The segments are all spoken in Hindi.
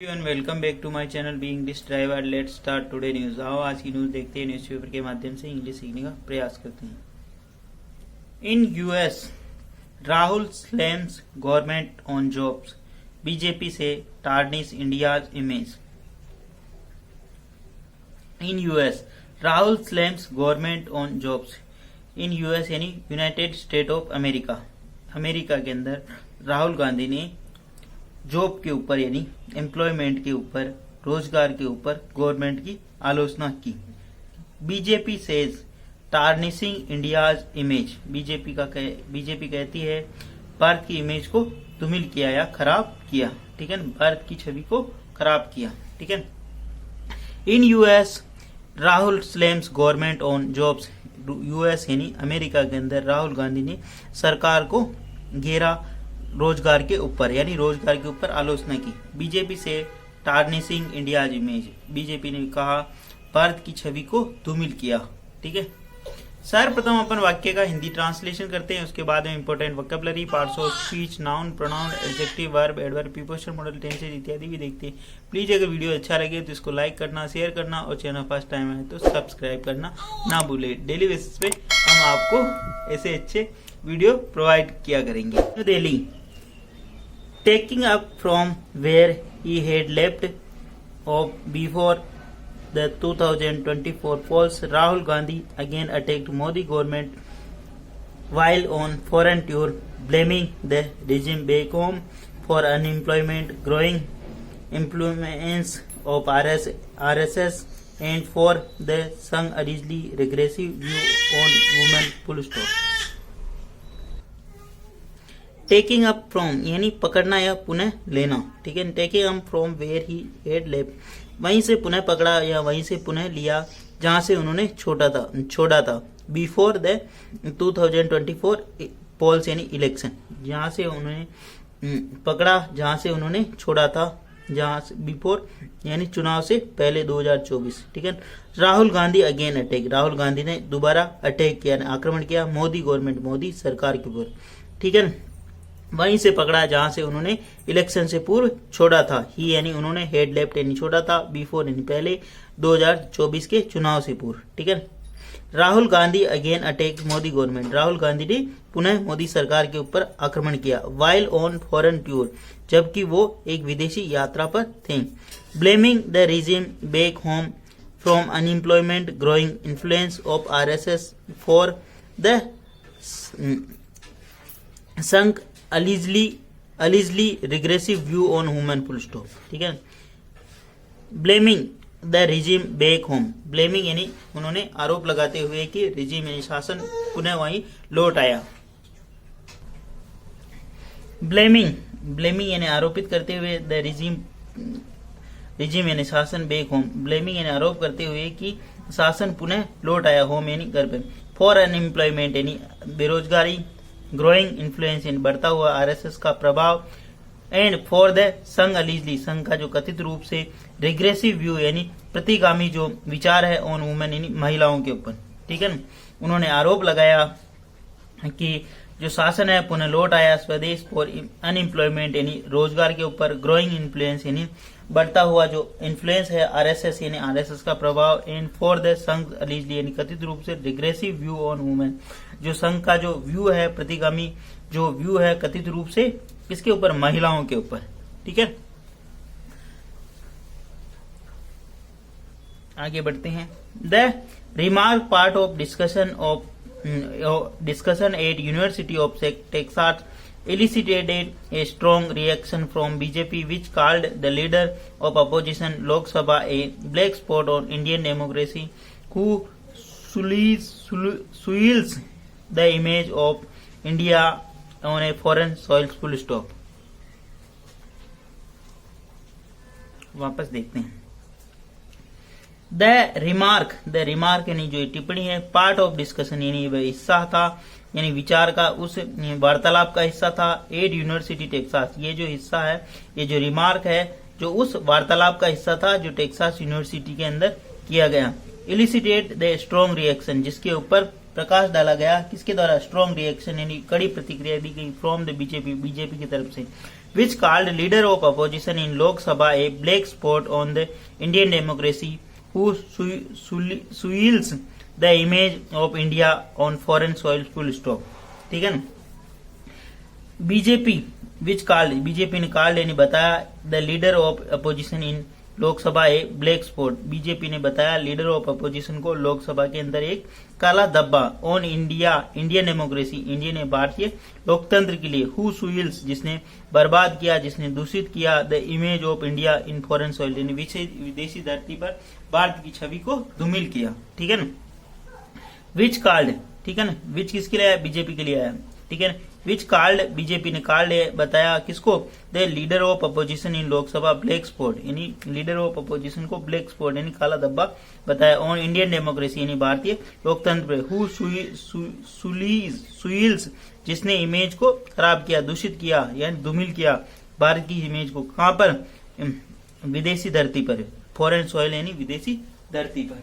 Everyone welcome back to my channel B English driver. Let's start today news. आओ आज की न्यूज देखते हैं, न्यूज़पेपर के माध्यम से इंग्लिश सीखने का प्रयास करते हैं। In US Rahul slams government on jobs, BJP से tarnish India's image. In US Rahul slams government on jobs. In US यानी United State of America, America के अंदर राहुल गांधी ने जॉब के ऊपर यानी एम्प्लॉयमेंट के ऊपर, रोजगार के ऊपर गवर्नमेंट की आलोचना की। BJP says tarnishing India's image. BJP कहती है भारत की इमेज को धूमिल किया या खराब किया। ठीक है, भारत की छवि को खराब किया। ठीक है। इन US Rahul slams government on jobs. US यानी अमेरिका के अंदर राहुल गांधी ने सरकार को घेरा रोजगार के ऊपर, यानी रोजगार के ऊपर आलोचना की। बीजेपी से टार्निशिंग इंडियाज इमेज। बीजेपी ने कहा भारत की छवि को धूमिल किया। ठीक है। सर्वप्रथम अपन वाक्य का हिंदी ट्रांसलेशन करते हैं, उसके बाद में important vocabulary, parts of speech, noun, pronoun, adjective, verb, adverb, preposition, model, tenses इत्यादि भी देखते हैं। प्लीज अगर वीडियो अच्छा लगे तो इसको लाइक करना, शेयर करना और चैनल फर्स्ट टाइम आए तो सब्सक्राइब करना ना भूले। डेली बेसिस पे हम आपको ऐसे अच्छे वीडियो प्रोवाइड किया करेंगे। Delhi taking up from where he had left off before the 2024 polls, Rahul Gandhi again attacked Modi government while on foreign tour, blaming the regime back home for unemployment, growing influence of RSS and for the Sangh allegedly regressive view on women. Full stop. Taking up from यानी पकड़ना या पुनः लेना। ठीक है। Taking up from where he had left, वहीं से पुनः पकड़ा या वहीं से पुनः लिया जहां से उन्होंने छोड़ा था। बिफोर द 2024 पोल्स यानी इलेक्शन, जहां से उन्होंने पकड़ा जहां से उन्होंने छोड़ा था, जहां से बिफोर यानी चुनाव से पहले 2024। ठीक है। राहुल गांधी अगेन अटैक, राहुल गांधी ने दोबारा अटैक किया, आक्रमण किया मोदी गवर्नमेंट, मोदी सरकार के ऊपर। ठीक है। वहीं से पकड़ा जहां से उन्होंने इलेक्शन से पूर्व छोड़ा था। ही यानी उन्होंने, हेड लेफ्ट यानी छोड़ा था, बिफोर यानी पहले, 2024 के चुनाव से पूर्व। ठीक है। Rahul Gandhi again attack Modi government, Rahul Gandhi ने पुनः मोदी सरकार के ऊपर आक्रमण किया। वाइल ऑन फॉरेन टूर, जबकि वो एक विदेशी यात्रा पर थे। Blaming the regime back home from unemployment, growing influence of RSS for the संघ allegedly regressive view on women. Full stop. ठीक है। Blaming the regime back home, blaming यानी उन्होंने आरोप लगाते हुए कि रिजिम यानी शासन पुनः वहीं लौट आया। ब्लेमिंग यानी आरोपित करते हुए, द रिजिम यानी शासन, बैक होम, ब्लेमिंग यानी आरोप करते हुए कि शासन पुनः लौट आया, होम यानी घर पर। फॉर अनएम्प्लॉयमेंट यानी बेरोजगारी, ग्रोइंग इन्फ्लुएंस यानी बढ़ता हुआ RSS का प्रभाव, एंड फॉर द संघ अलीजली, संघ का जो कथित रूप से रिग्रेसिव व्यू यानी प्रतिगामी जो विचार है ऑन वुमेन यानी महिलाओं के ऊपर। ठीक है। उन्होंने आरोप लगाया कि जो शासन है पुनः लौट आया स्वदेश, फॉर अनएम्प्लॉयमेंट यानी रोजगार के ऊपर, ग्रोइंग इन्फ्लुएंस यानी बढ़ता हुआ जो इन्फ्लुएंस है RSS यानी RSS का प्रभाव, एंड फॉर द संघ अलीजली यानी कथित रूप से रिग्रेसिव व्यू ऑन वुमेन, जो संघ का जो व्यू है, प्रतिगामी जो व्यू है कथित रूप से किसके ऊपर, महिलाओं के ऊपर। ठीक है। आगे बढ़ते हैं। The remark part of discussion at University of Texas elicited a strong reaction from BJP, which called the leader of opposition Lok Sabha a black spot on Indian democracy, who soils the image of India on a foreign soil. Full stop. वापस देखते हैं। द रिमार्क यानी जो टिप्पणी है, पार्ट ऑफ डिस्कशन यानी वह हिस्सा था, यानी विचार का, उस वार्तालाप का हिस्सा था। एड यूनिवर्सिटी टेक्सास, ये जो हिस्सा है, ये जो रिमार्क है, जो उस वार्तालाप का हिस्सा था जो टेक्सास यूनिवर्सिटी के अंदर किया गया। इलिसिटेड द स्ट्रॉन्ग रिएक्शन, जिसके ऊपर प्रकाश डाला गया, किसके द्वारा, स्ट्रॉन्ग रिएक्शन यानी कड़ी प्रतिक्रिया दी गई, फ्रॉम द बीजेपी की तरफ से। which called leader of opposition in Lok Sabha a black spot on the Indian democracy, who soils the image of India on foreign soil. Full stop. ठीक है ना. बीजेपी विच कॉल्ड, बीजेपी ने कॉल्ड यानी बताया the leader of opposition in Lok Sabha A black spot. BJP ने बताया लीडर ऑफ अपोजिशन को लोकसभा के अंदर एक काला धब्बा on India, Indian democracy, Indian भारतीय लोकतंत्र के लिए. हु सुइल्स, जिसने बर्बाद किया, जिसने दूषित किया the image of India in foreign soil, यानी विदेशी धरती पर भारत की छवि को धूमिल किया. ठीक है ना. विच कॉल्ड, ठीक है ना, विच किसके लिए आया, बीजेपी के लिए आया. ठीक है ना. विच कॉल्ड, बीजेपी ने कॉल्ड बताया किसको, the leader of opposition in Lok Sabha black spot, यानी लीडर ऑफ अपोजिशन को ब्लैक स्पॉट यानी काला धब्बा बताया ऑन इंडियन डेमोक्रेसी यानी भारतीय लोकतंत्र पे. हु सुइल्स, जिसने इमेज को खराब किया, दूषित किया यानी धूमिल किया भारत की इमेज को. कहां पर, विदेशी धरती पर, फॉरेन सॉइल यानी विदेशी धरती पर.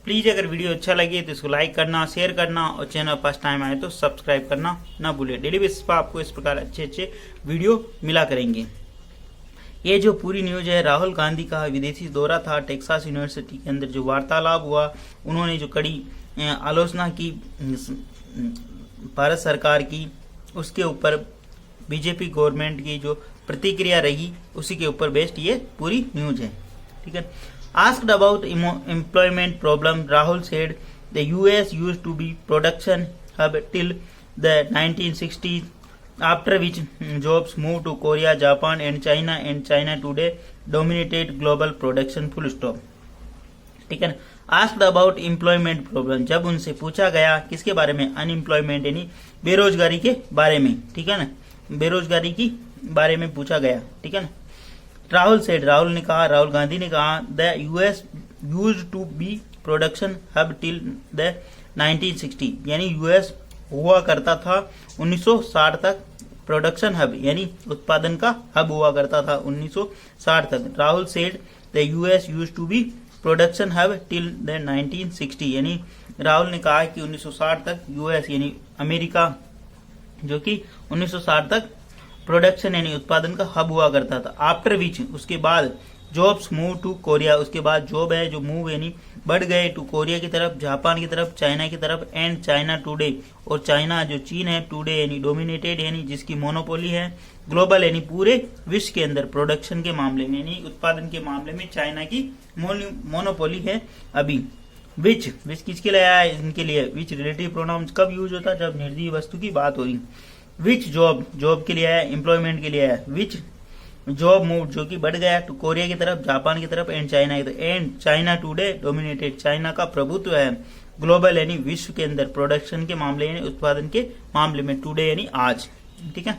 प्लीज अगर वीडियो अच्छा लगे तो इसको लाइक करना, शेयर करना और चैनल फर्स्ट टाइम आए तो सब्सक्राइब करना ना भूले. डेली बेसिस पर आपको इस प्रकार अच्छे अच्छे वीडियो मिला करेंगे. ये जो पूरी न्यूज है, राहुल गांधी का विदेशी दौरा था, टेक्सास यूनिवर्सिटी के अंदर जो वार्तालाप हुआ, उन्होंने जो कड़ी आलोचना की भारत सरकार की, उसके ऊपर बीजेपी गवर्नमेंट की जो प्रतिक्रिया रही, उसी के ऊपर बेस्ड ये पूरी न्यूज है. ठीक है. Asked about employment problem, Rahul said the US used to be production hub till the 1960s, after which jobs moved to Korea, Japan and China today dominated global production. Full stop. ठीक है. Asked about employment problem, जब उनसे पूछा गया किसके बारे में, अनएम्प्लॉयमेंट यानी बेरोजगारी के बारे में. ठीक है ना, बेरोजगारी की बारे में पूछा गया. ठीक है ना. राहुल सेड, राहुल ने कहा, राहुल गांधी ने कहा, the US used to be production hub till the 1960, यानी यूएस हुआ करता था 1960 तक प्रोडक्शन हब यानी उत्पादन का हब हुआ करता था 1960 तक. Rahul said the US used to be production hub till the 1960, यानी राहुल ने कहा कि 1960 तक यूएस यानी अमेरिका जो कि 1960 तक प्रोडक्शन यानी उत्पादन का हब हुआ करता था. आफ्टर विच, उसके बाद जॉब्स मूव टू कोरिया, उसके बाद जॉब है जो मूव यानी बढ़ गए टू कोरिया की तरफ, जापान की तरफ, चाइना की तरफ एंड चाइना टुडे, और चाइना जो चीन है, टुडे यानी डोमिनेटेड यानी जिसकी मोनोपोली है, ग्लोबल यानी पूरे विश्व के अंदर प्रोडक्शन के मामले में यानी उत्पादन के मामले में चाइना की मोनोपोली है अभी. विच, विच किसके लिए आया, इनके लिए. विच रिलेटिव प्रोनाउन कब यूज होता है, जब निर्जीव वस्तु की बात हो रही. विच जॉब, जॉब के लिए है, एम्प्लॉयमेंट के लिए है. विच जॉब मूव, जो कि बढ़ गया टू कोरिया की तरफ, जापान की तरफ एंड चाइना की तरफ, and China today dominated, China का प्रभुत्व है ग्लोबल यानी विश्व के अंदर प्रोडक्शन के मामले यानी उत्पादन के मामले में, टुडे यानी आज. ठीक है.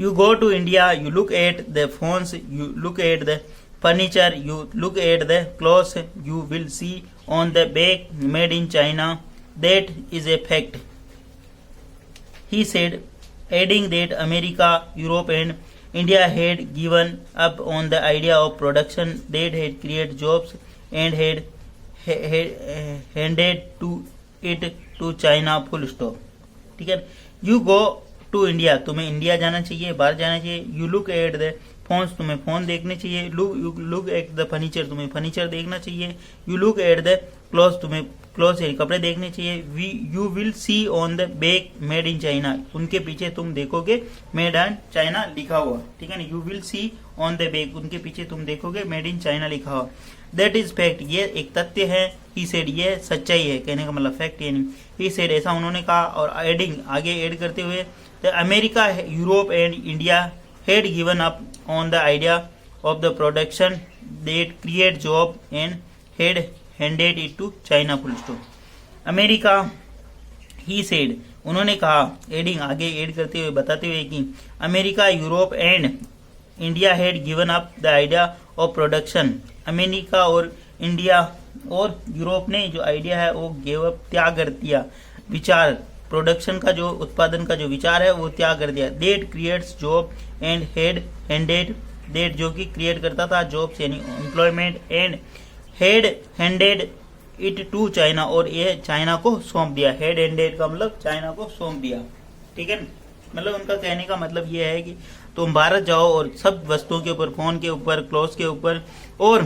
You go to India, you look at the phones, you look at the furniture, you look at the clothes, you will see on the back made in China, that is a fact. He said, adding that America, Europe and India had given up on the idea of production that had created jobs and had handed to it to China. Full stop. ठीक है. You go to India, तुम्हें इंडिया जाना चाहिए, बाहर जाना चाहिए. You look at the phones, तुम्हें फोन देखने चाहिए. You look at the furniture, तुम्हें फर्नीचर देखना चाहिए. You look at the clothes, तुम्हें क्लॉथ यानी कपड़े देखने चाहिए. You will see on the back made in China, उनके पीछे तुम देखोगे मेड इन चाइना लिखा हुआ. ठीक है ना. You will see on the back, उनके पीछे तुम देखोगे मेड इन चाइना लिखा हुआ. दैट इज फैक्ट, ये एक तथ्य है. ही सेड, ये सच्चाई है, कहने का मतलब फैक्ट यानी. ही सेड, ऐसा उन्होंने कहा. और एडिंग, आगे ऐड करते हुए, the America, Europe and India had given up on the idea of the production that create job and had handed it to China. Full stop. America, he said, उन्होंने कहा, एडिंग, आगे ऐड करते हुए बताते हुए कि America, Europe and India had given up the idea of production. America और इंडिया और यूरोप ने जो आइडिया है वो गिव अप, त्याग कर दिया, विचार प्रोडक्शन का जो उत्पादन का जो विचार है वो त्याग कर दिया. That creates job and had handed, that जो कि क्रिएट करता था जॉब्स यानी employment, and had handed it to China, और ये चाइना को सौंप दिया. हेड हैंडेड का मतलब चाइना को सौंप दिया. ठीक है. मतलब उनका कहने का मतलब ये है कि तुम भारत जाओ और सब वस्तुओं के ऊपर, फोन के ऊपर, क्लॉथ्स के ऊपर और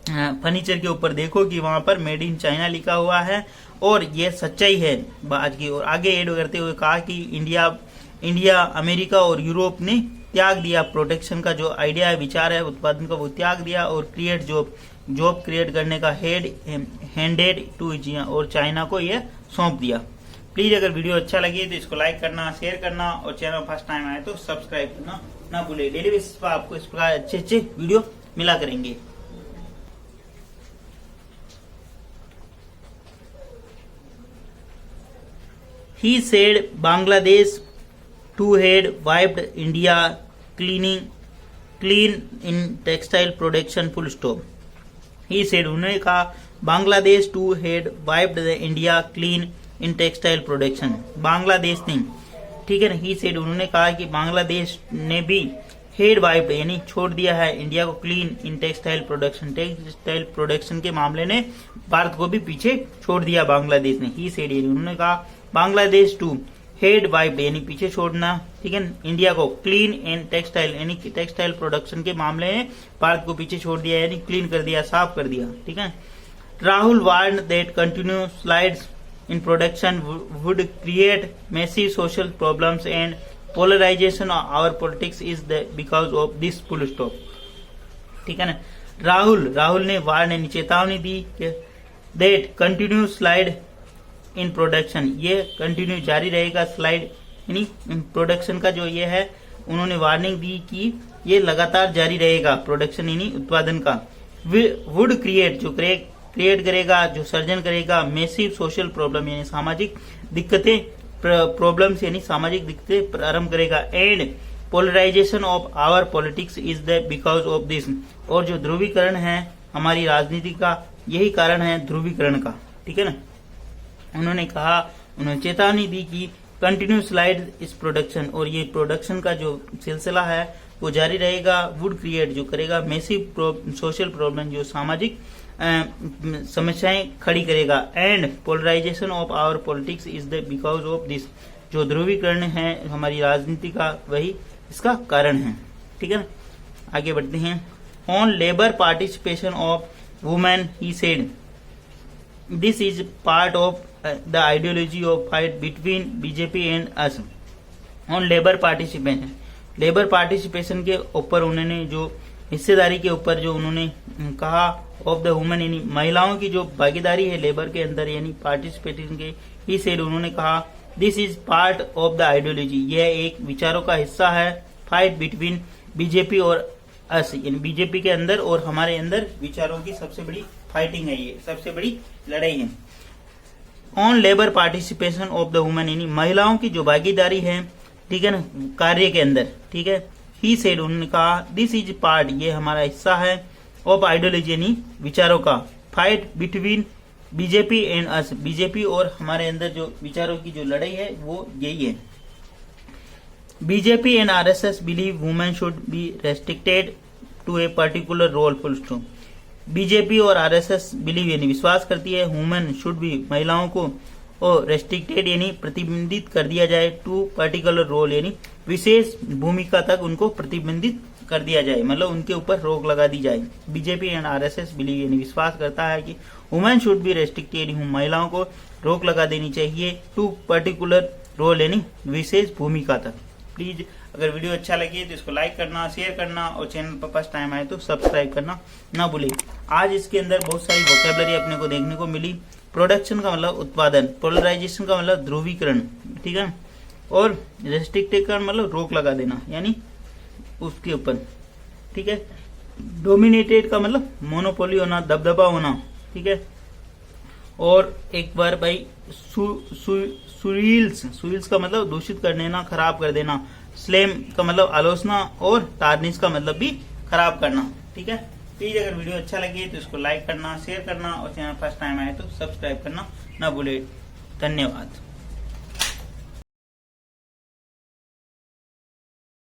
फर्नीचर के ऊपर देखो कि वहां पर मेड इन चाइना लिखा हुआ है और ये सच्चाई है आज की। और आगे ऐड करते हुए कहा कि इंडिया, अमेरिका और यूरोप ने त्याग दिया प्रोटेक्शन का जो आइडिया है, विचार है उत्पादन का, वो त्याग दिया और क्रिएट जॉब क्रिएट करने का हैंडेड टू और चाइना को ये सौंप दिया। प्लीज अगर वीडियो अच्छा लगे तो इसको लाइक करना, शेयर करना और चैनल फर्स्ट टाइम आए तो सब्सक्राइब करना ना भूले। डेली बेसिस पर आपको इस प्रकार अच्छे वीडियो मिला करेंगे। He said Bangladesh too had wiped India clean in textile production full stop. He said, उन्होंने कहा Bangladesh too had wiped the India clean in textile production. Bangladesh ने, ठीक है ना, ही सेड उन्होंने कहा कि बांग्लादेश ने भी हेड वाइप्ड यानी छोड़ दिया है इंडिया को क्लीन इन टेक्सटाइल प्रोडक्शन के मामले ने भारत को भी पीछे छोड़ दिया बांग्लादेश ने। ही सेड उन्होंने कहा बांग्लादेश टू हेड वाइप्ड यानी पीछे छोड़ना, ठीक है, इंडिया को क्लीन एंड टेक्सटाइल यानी टेक्सटाइल प्रोडक्शन के मामले में भारत को पीछे छोड़ दिया यानी क्लीन कर दिया, साफ कर दिया, ठीक है। Rahul warned that continue slides in production would create massive social problems and polarization of our politics is the because of this full stop, ठीक है ना। राहुल ने वार्न यानी चेतावनी दी that continue slide in production, ये कंटिन्यू जारी रहेगा स्लाइड यानी प्रोडक्शन का जो ये है, उन्होंने वार्निंग दी कि ये लगातार जारी रहेगा प्रोडक्शन यानी उत्पादन का। वुड क्रिएट जो क्रिएट करेगा, जो सर्जन करेगा मैसिव सोशल प्रॉब्लम यानी सामाजिक दिक्कतें, प्रॉब्लम्स यानी सामाजिक दिक्कतें प्रारंभ करेगा। And polarisation of our politics is the because of this, और जो ध्रुवीकरण है हमारी राजनीति का यही कारण है ध्रुवीकरण का, ठीक है ना। उन्होंने चेतावनी दी कि कंटिन्यू स्लाइड इस प्रोडक्शन, और ये प्रोडक्शन का जो सिलसिला है वो जारी रहेगा। वुड क्रिएट जो करेगा मैसिव सोशल प्रॉब्लम जो सामाजिक समस्याएं खड़ी करेगा। And polarisation of our politics is the because of this, जो ध्रुवीकरण है हमारी राजनीति का वही इसका कारण है, ठीक है ना। आगे बढ़ते हैं। On labour participation of women he said this is part of the ideology of fight between BJP and us. On labour participation के ऊपर उन्होंने जो हिस्सेदारी के ऊपर जो उन्होंने कहा ऑफ द वुमेन यानी महिलाओं की जो भागीदारी है लेबर के अंदर यानी पार्टिसिपेशन के, ही सेड उन्होंने कहा this is part of the ideology, यह एक विचारों का हिस्सा है। फाइट बिटवीन बीजेपी और अस यानी बीजेपी के अंदर और हमारे अंदर विचारों की सबसे बड़ी फाइटिंग है, ये सबसे बड़ी लड़ाई है। On labour participation of the women यानी महिलाओं की जो भागीदारी है, ठीक है ना, कार्य के अंदर, ठीक है। ही सेड उन्होंने कहा दिस इज पार्ट, ये हमारा हिस्सा है, ऑफ आइडियोलॉजी यानी विचारों का। Fight between BJP and us, BJP और हमारे अंदर जो विचारों की जो लड़ाई है वो यही है। BJP and RSS believe women should be restricted to a particular role, full stop. BJP और आरएसएस बिलीव यानी विश्वास करती है वुमेन शुड बी महिलाओं को और रेस्ट्रिक्टेड यानी प्रतिबंधित कर दिया जाए टू पर्टिकुलर रोल यानी विशेष भूमिका तक उनको प्रतिबंधित कर दिया जाए, मतलब उनके ऊपर रोक लगा दी जाए। बीजेपी एंड आरएसएस बिलीव यानी विश्वास करता है कि वुमेन शुड बी रेस्ट्रिक्टेड, महिलाओं को रोक लगा देनी चाहिए टू पर्टिकुलर रोल यानी विशेष भूमिका तक। प्लीज अगर वीडियो अच्छा लगे तो इसको लाइक करना, शेयर करना और चैनल पर फर्स्ट टाइम आए तो सब्सक्राइब करना ना भूले। आज इसके अंदर बहुत सारी वोकैबुलरी अपने को देखने को मिली। प्रोडक्शन का मतलब उत्पादन, पोलराइजेशन का मतलब ध्रुवीकरण, ठीक है, और रेस्ट्रिक्टेड का मतलब रोक लगा देना यानी उसके ऊपर, ठीक है। डोमिनेटेड का मतलब मोनोपोली होना, दबदबा होना, ठीक है। और एक बार भाई सुइल्स का मतलब दूषित कर देना, खराब कर देना। स्लेम का मतलब आलोचना और टार्निश का मतलब भी खराब करना, ठीक है। प्लीज अगर वीडियो अच्छा लगे तो इसको लाइक करना, शेयर करना और चैनल फर्स्ट टाइम आए तो सब्सक्राइब करना ना भूले। धन्यवाद।